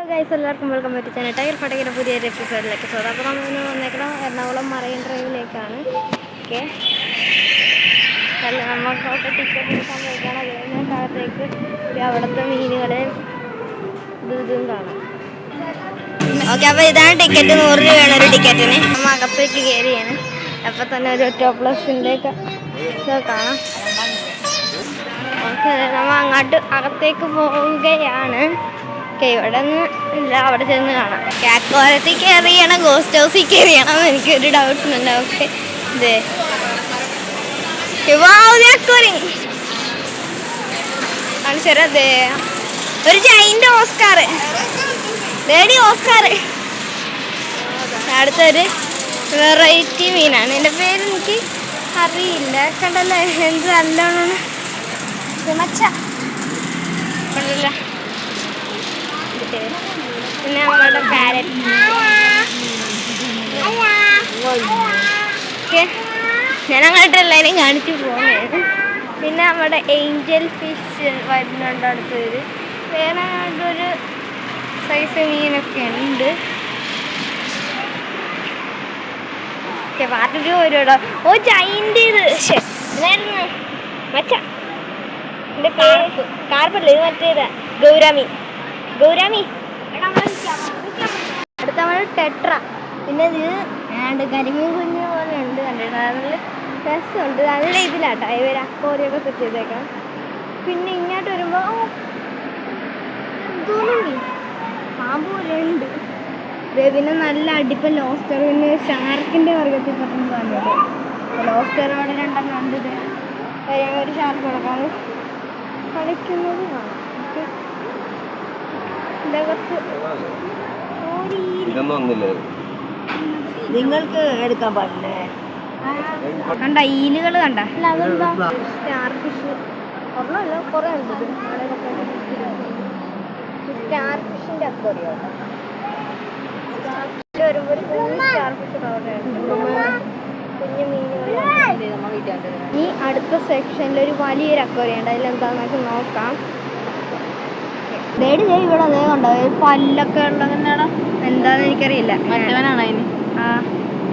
Guys, എല്ലാവർക്കും welcome back to channel tiger ഫോട്ടോയുടെ പുതിയൊരു എപ്പിസോഡിലേക്ക് സ്വാഗതം. അപ്പോൾ നമ്മളിന്ന് വന്നേക്കണം എറണാകുളം മറൈൻ ഡ്രൈവിലേക്കാണ്. ഓക്കെ, അല്ല നമുക്കൊക്കെ ടിക്കറ്റ് എടുക്കാൻ പോയിക്കാണ്. അത് കഴിഞ്ഞിട്ട് അകത്തേക്ക് അവിടുത്തെ മീനുകളെ ഇതും കാണാം. ഓക്കെ, അപ്പോൾ ഇതാണ് ടിക്കറ്റ്. 100 രൂപയാണ് ഒരു ടിക്കറ്റിന്. നമ്മൾ അകത്തേക്ക് കയറിയാണ്. അപ്പോൾ തന്നെ ഒരു ടോപ്ലസിൻ്റെ ഒക്കെ കാണാം. ഓക്കെ, നമ്മൾ അങ്ങോട്ട് അകത്തേക്ക് പോവുകയാണ്. ഇവിടെ നിന്ന് ഇല്ല, അവിടെ ചെന്ന് കാണാം. കാക്കോരത്തിൽ കയറിയണം, ഗോസ്റ്റ് ഹൗസിൽ കയറിയണം എന്ന് എനിക്കൊരു ഡൗട്ടുണ്ട്. ഓക്കെ, ഇതേ കാണിച്ചതേ ഒരു ജൈൻ്റ് ഓസ്കാർ, ലേഡി ഓസ്കാർ. അടുത്തൊരു വെറൈറ്റി മീനാണ്. എൻ്റെ പേര് എനിക്ക് അറിയില്ല. കണ്ടല്ലേ എന്ത് നല്ലോണം മച്ച കണ്ടല്ല. പിന്നെ നമ്മുടെ പാരറ്റ്. ഞാൻ അങ്ങോട്ടെല്ലാവരെയും കാണിച്ചു പോകുന്നത്. പിന്നെ നമ്മുടെ ഏഞ്ചൽ ഫിഷ് വരുന്നുണ്ട് അടുത്തൊരു. വേറെ ഒരു സൈസ് മീനൊക്കെ ഉണ്ട്. പാർട്ടി ഒരുടോ ഓ ചൈൻ്റെ ഇത് എന്നായിരുന്നു മച്ച. എൻ്റെ പേര് കാർപ്പല്ല, ഇത് മറ്റേതാ ഗൗരാമി. അടുത്ത നമ്മൾ ടെട്ര. പിന്നെ ഇത് കരിമീൻ കുഞ്ഞ് പോലെ ഉണ്ട്. കണ്ടിട്ട് നല്ല രസമുണ്ട്. നല്ല ഇതിലാട്ടോ ഇവർ അക്കോറിയൊക്കെ സെറ്റ് ചെയ്തേക്കാം. പിന്നെ ഇങ്ങോട്ട് വരുമ്പോൾ പാമ്പ് പോലെ ഉണ്ട്. പിന്നെ നല്ല അടിപ്പം ലോസ്റ്റർ, പിന്നെ ഷാർക്കിൻ്റെ വർഗത്തിൽ പറഞ്ഞു പറഞ്ഞത്. ലോസ്റ്ററോടെ രണ്ടെണ്ണം ഉണ്ട്. ഇത് ഒരു ഷാർക്ക് കൊടുക്കാതെ കളിക്കുന്നത് കാണാം. നിങ്ങൾക്ക് എടുക്കാൻ പാടില്ലേ? കണ്ട ഈലുകൾ കണ്ട. സ്റ്റാർ ഫിഷ് ഒരെണ്ണമല്ല, കുറേ ഉണ്ട്. സ്റ്റാർ ഫിഷിൻ്റെ അക്വേറിയം വരുമ്പോൾ സ്റ്റാർ ഫിഷ് കുഞ്ഞു മീനുകൾ. ഈ അടുത്ത സെക്ഷനിൽ ഒരു വലിയൊരു അക്വേറിയം ഉണ്ട്. അതിലെന്താന്നൊക്കെ നോക്കാം. ഇവിടെ അതേ കണ്ടോ പല്ലൊക്കെ ഉള്ള എന്താന്ന് എനിക്കറിയില്ല. മറ്റവനാണ് അതിന്. ആ,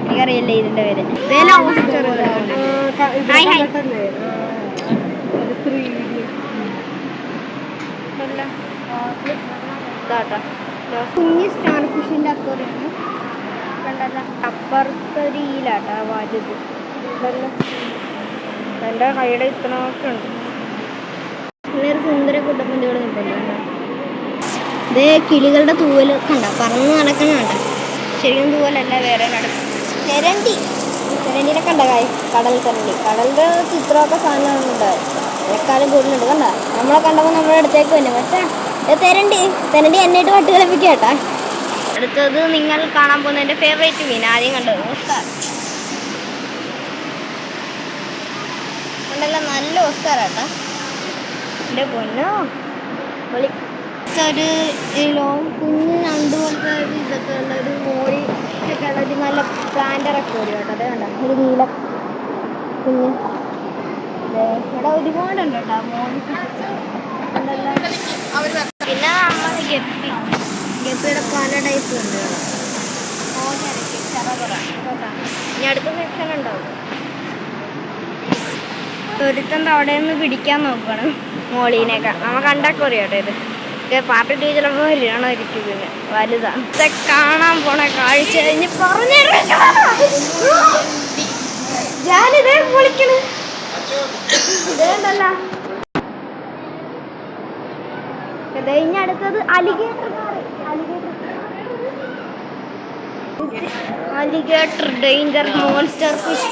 എനിക്കറിയില്ല ഇതിന്റെ പേര്. കുഞ്ഞ് സ്റ്റാർ ഫിഷിന്റെ അക്വേറിയാണ്. കണ്ടല്ല, അപ്പുറത്തൊരു ഈലാട്ടാ വലുത്. എൻ്റെ കൈയുടെ ഇത്രയൊക്കെ ഉണ്ട്. പിന്നെ ഒരു സുന്ദര കുട്ടപ്പൻ്റെ കൂടെ നിൽപ്പുണ്ട്. ഇതേ കിളികളുടെ തൂവൽ കണ്ട, പറന്ന് നടക്കണ കണ്ട. ശരിക്കും തൂവലല്ല, വേറെ നടക്കും. തെരണ്ടിനെ കണ്ട കടൽ തെരണ്ടി. കടലിൻ്റെ ചിത്രമൊക്കെ സാധനങ്ങളുണ്ട്. അതിനേക്കാളും കൂടുതലുണ്ട്. കണ്ട, നമ്മളെ കണ്ടപ്പോൾ നമ്മുടെ അടുത്തേക്ക് തന്നെ. പക്ഷേ തെരണ്ടി എന്നിട്ട് വട്ട് കളിപ്പിക്കുക കേട്ടാ. അടുത്തത് നിങ്ങൾ കാണാൻ പോകുന്ന എൻ്റെ ഫേവറേറ്റ് മീൻ. ആദ്യം കണ്ടത് ഓസ്കാർ കണ്ടല്ല, നല്ല ഓസ്കാറാട്ടാ. എൻ്റെ പൊന്നോ പൊളി. ഒരു കുഞ്ഞ് നണ്ട് പോലത്തെ ഇതൊക്കെ ഉള്ള ഒരു മോഴി ഒക്കെ ഉള്ള ഒരു നല്ല പ്ലാന്ററൊക്കെ വരും കേട്ടോ. അതേ കണ്ട ഒരു നീല കുഞ്ഞ്. ഇവിടെ ഒരുപാടുണ്ട് കേട്ടോ മോഴി ഉണ്ടല്ലോ. പിന്നെ നമ്മൾ ഗപ്പിയുടെ പല ടൈപ്പ് ഉണ്ട്. ഇനി അടുത്ത സെക്ഷൻ ഉണ്ടാവും. ഒരുത്തൻ്റെ അവിടെ നിന്ന് പിടിക്കാൻ നോക്കണം മോളീനൊക്കെ. നമ്മൾ കണ്ടാക്കറിയോ ഇത്. പാർട്ടി ടീ ചിലപ്പോൾ വരികയാണായിരിക്കും. പിന്നെ വലുതാണ്. ഇതൊക്കെ കാണാൻ പോണ കാഴ്ച കഴിഞ്ഞ് ഞാനിതേ പൊളിക്കണ്. ഇതേണ്ടല്ല. ഇനി അടുത്തത് alligator danger monster fish.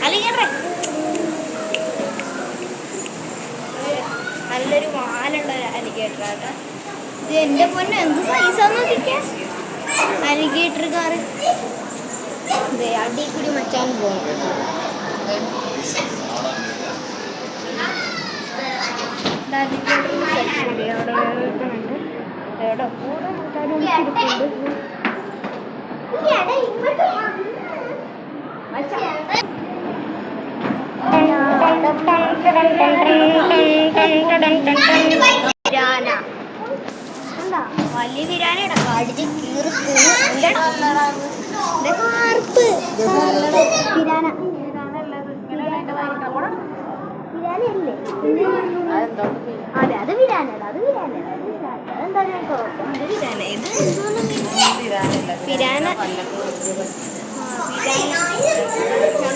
Alligator നല്ലൊരു വാലുള്ള അലിഗേറ്റർ ആട്ടോ. ഇത് എൻ്റെ പൊന്നെ എന്ത് സൈസാന്ന് നോക്കിക്കേ. അലിഗേറ്റർ കാറ് ഇതേ അടി കൂടി മച്ചാൻ പോകും. അവിടെ വേറുണ്ട്. എവിടെ കൂടെ ആൾക്കാരും ഇരിപ്പുണ്ട്. വലിയ പിരാനയുടെ കടിച്ച് കീറി കാർപ്പ് പിരാന പിരാനയല്ലേ അതെ അത് പിരാനടാ അത് പിരാനടാ അതെന്താ പിരാന ഇത് പിരാന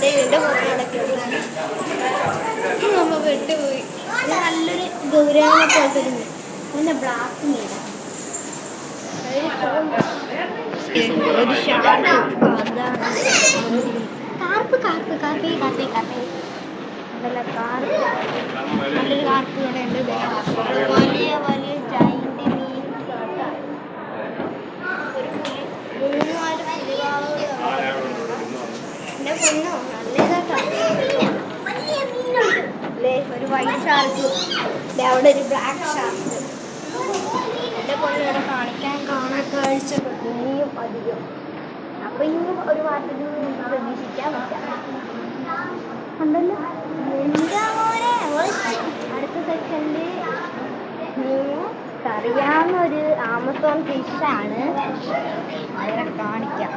ഇതിന്റെ പുറകിലൊക്കെ നമ്മ വിട്ടുപോയി നല്ലൊരു ഗൗരവ പോലത്തെ പിന്നെ ബ്ലാക്ക് മീൻ ഒരു ഷാർക്ക് കാർപ്പ് കാർപ്പ് കാർപ്പേ കാർപ്പേ കാർപ്പേ അതല്ല കാർപ്പ് നല്ലൊരു കാർപ്പ് ഇവിടെ ഉണ്ട് വലിയ വലിയ ജൈന്റ് മീൻ ഒരു പുലി 3-4 പുലിവാളുകൾ എൻ്റെ പൊന്നോ നല്ല ഇതാ ഒരു വൈറ്റ് ഷാർക്ക് അവിടെ ഒരു ബ്ലാക്ക് ഷാർക്ക് എൻ്റെ പൊന്നോ ഇവിടെ കാണാൻ കാഴ്ച ഇനിയും അധികം അപ്പൊ ഇനിയും ഒരു മാറ്റത്തിൽ നമുക്ക് പ്രതീക്ഷിക്കാൻ പറ്റാം ഉണ്ടല്ലോ എന്താ മോനെ അടുത്ത സെക്കൻഡ് അറിയാവുന്ന ഒരു ആമസോൺ ഫിഷാണ് അവരെ കാണിക്കാം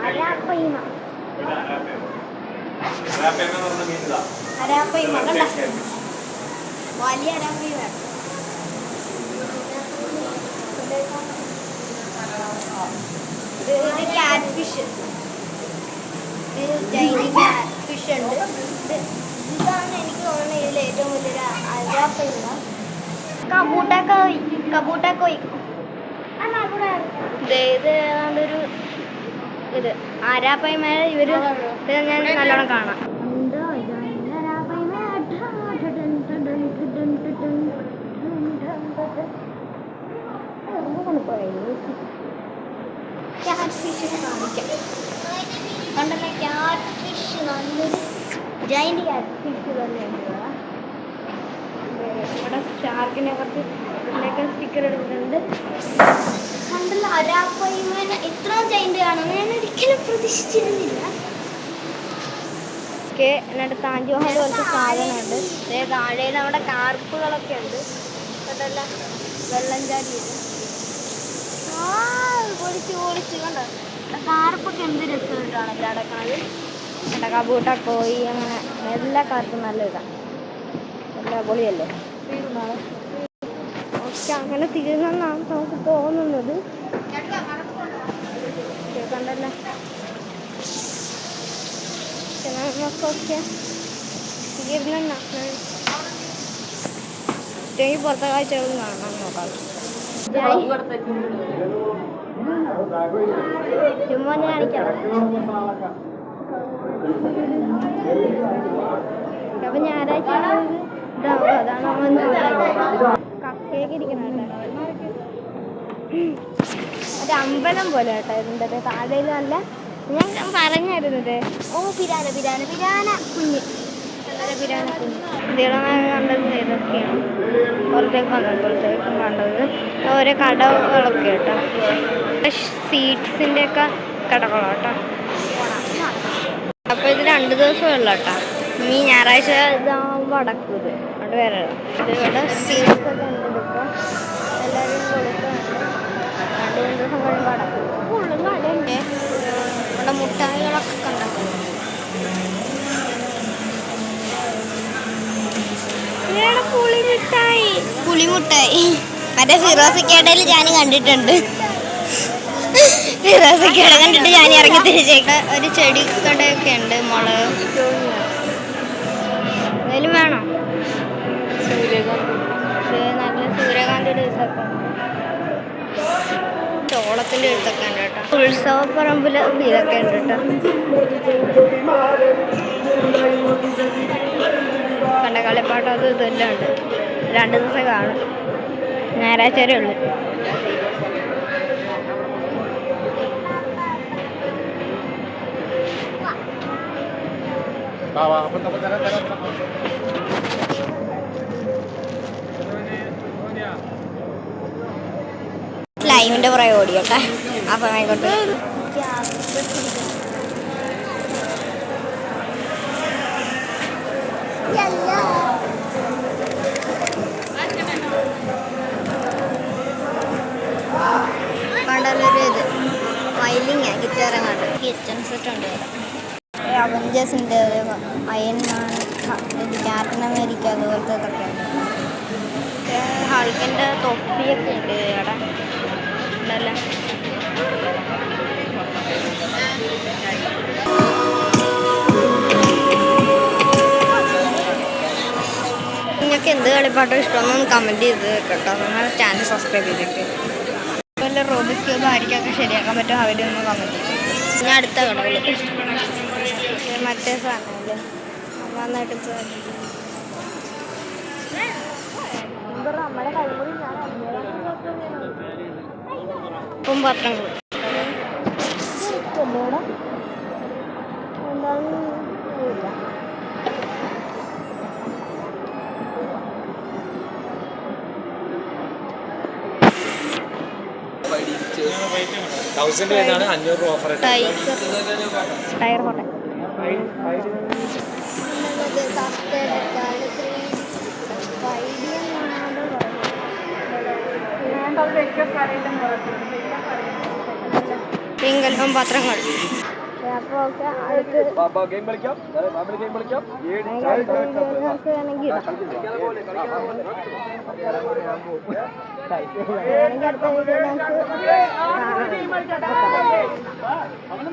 അരാപ്പയ്മ അരാപ്പയ്മ കണ്ട വലിയ അരാപ്പയ്മ ഇത് cat fish Chinese cat fish ഉണ്ട് ഇതാണ് എനിക്ക് തോന്നുന്നത് ഇതിൽ ഏറ്റവും വലിയൊരു അരാപ്പയ്മ കബൂട്ടക്കോയി ഇത് ഏതാണ്ടൊരു ഇത് ആരാപ്പയ്മേലെ ഇവര് ഞാൻ നല്ലോണം കാണാം കണ്ടല്ലേ ക്യാറ്റ് ഫിഷ് നല്ലൊരു ജൈന്റ് ക്യാറ്റ് ഫിഷ് തന്നെയുണ്ട് ഇവിടെ ഷാർക്കിനെ കുറച്ച് സ്റ്റിക്കർ എടുത്തിട്ടുണ്ട് കണ്ടല്ലോ അരാപ്പയ്മേന ഇത്രയും ജൈന്റ് കാണുമെന്ന് ഞാൻ ഒരിക്കലും പ്രതീക്ഷിച്ചിരുന്നില്ല ഓക്കെ എന്നിട്ട് താജ്മഹൽ പോലത്തെ സാധനമുണ്ട് താഴെ നമ്മുടെ കാർപ്പുകളൊക്കെ ഉണ്ട് കണ്ടല്ല വെള്ളം ചാടിയത് പൊളിച്ച് കണ്ടോ കാർപ്പൊക്കെ എന്ത് രസമായിട്ടാണ് ഇവിടെ അടക്കണത് കണ്ട കബൂട്ട കോഴി അങ്ങനെ എല്ലാ കാർപ്പും നല്ല ഇതാണ് എല്ലാ പൊളിയല്ലേ ഓക്കെ അങ്ങനെ തീർന്നെന്നാണ് നമുക്ക് തോന്നുന്നത് കണ്ടല്ലേ നമുക്കൊക്കെ തീർന്നെന്നാ പുറത്തെ കാഴ്ചകളും കാണാൻ നോക്കാം ചുമ്മാ കാണിക്കാം അപ്പൊ ഞായറാഴ്ച അതാണ് കക്കയൊക്കെ ഇരിക്കണ ഒരു അമ്പലം പോലെ കേട്ടോ ഇതിൻ്റെ താഴെയിൽ നല്ല ഞാൻ പറഞ്ഞായിരുന്നത് പിരാന കുഞ്ഞ് പിരാന കുഞ്ഞ് ഇതിളമായി കണ്ടത് ഇതൊക്കെയാണ് പുറത്തേക്കും കണ്ടത് ഓരോ കടകളൊക്കെ കേട്ടോ സീഡ്സിൻ്റെ ഒക്കെ കടകളാട്ടോ അപ്പോൾ ഇത് 2 ദിവസമേ ഉള്ളൂ കേട്ടോ ഈ ഞായറാഴ്ച ഇതാകുമ്പോൾ അടക്കും ഇത് അവിടെ വേറെ ഇവിടെ സീഡ്സ് ഒക്കെ ഉണ്ട് ഇതിപ്പോൾ എല്ലാവരും കൊടുക്കുന്നുണ്ട് 2-3 ദിവസം കഴിയുമ്പോൾ അടക്കും ഫുള്ളും കടയുണ്ട് ഇവിടെ മുട്ടായികളൊക്കെ കണ്ടു പുളിമുട്ടായി മറ്റേ ഫിറോസിക്കേടയിൽ ഞാൻ കണ്ടിട്ടുണ്ട് ഫിറോസിക്കേട കണ്ടിട്ട് ഞാൻ ഇറങ്ങി തിരിച്ചേക്ക് ഒരു ചെടി കടയൊക്കെ ഉണ്ട് മുളക് എന്തെങ്കിലും വേണോ നല്ല സൂര്യകാന്തിയുടെ അടുത്തൊക്കെ ചോളത്തിൻ്റെ അടുത്തൊക്കെ ഉണ്ട് കേട്ടോ ഉത്സവപ്പറമ്പിൽ ഇതൊക്കെ ഉണ്ട് കേട്ടോ കണ്ട കളിപ്പാട്ടം അത് ഇതെല്ലാം ഉണ്ട് 2 ദിവസം കാണും ഞായറാഴ്ച വരെ ഉള്ളു ലൈവിൻ്റെ പുറകെ ഓടിയോട്ടെ അപ്പം ആയിക്കോട്ടെ കിച്ചൺ സെറ്റ് ഉണ്ട് ഇവിടെ. അവഞ്ചേഴ്സിൻ്റെ അയൺമാൻ, ക്യാപ്റ്റൻ അമേരിക്ക അതുപോലത്തെ ഇതൊക്കെ ഉണ്ട്. ഹൾക്കിൻ്റെ തൊപ്പിയൊക്കെ ഉണ്ട് ഇവിടെ ഉണ്ടല്ലോ. നിങ്ങൾക്ക് എന്ത് കളിപ്പാട്ടോ ഇഷ്ടമെന്നൊന്ന് കമൻറ്റ് ചെയ്ത് കേട്ടോ. നിങ്ങൾ ചാനൽ സബ്സ്ക്രൈബ് ചെയ്തിട്ട് വല്ല റോബിക്സ് ക്യൂബ് ആയിരിക്കൊക്കെ ശരിയാക്കാൻ പറ്റും അവരൊന്ന് കമൻറ്റ് ചെയ്തു. ഞാൻ അടുത്ത കടകൾ മറ്റേ സാധനമല്ലേ നന്നായിട്ട് നമ്മുടെ കഴിവുകൾ ഉപ്പും പാത്രങ്ങളും എന്താണെന്ന് ഇല്ല. ടയർ ഹോട്ടൽ പിങ്കലും പാത്രങ്ങൾ. അപ്പോൾ ഒക്കെ അടുത്ത് വേണമെങ്കിൽ അടുത്ത വീഡിയോ നമുക്ക്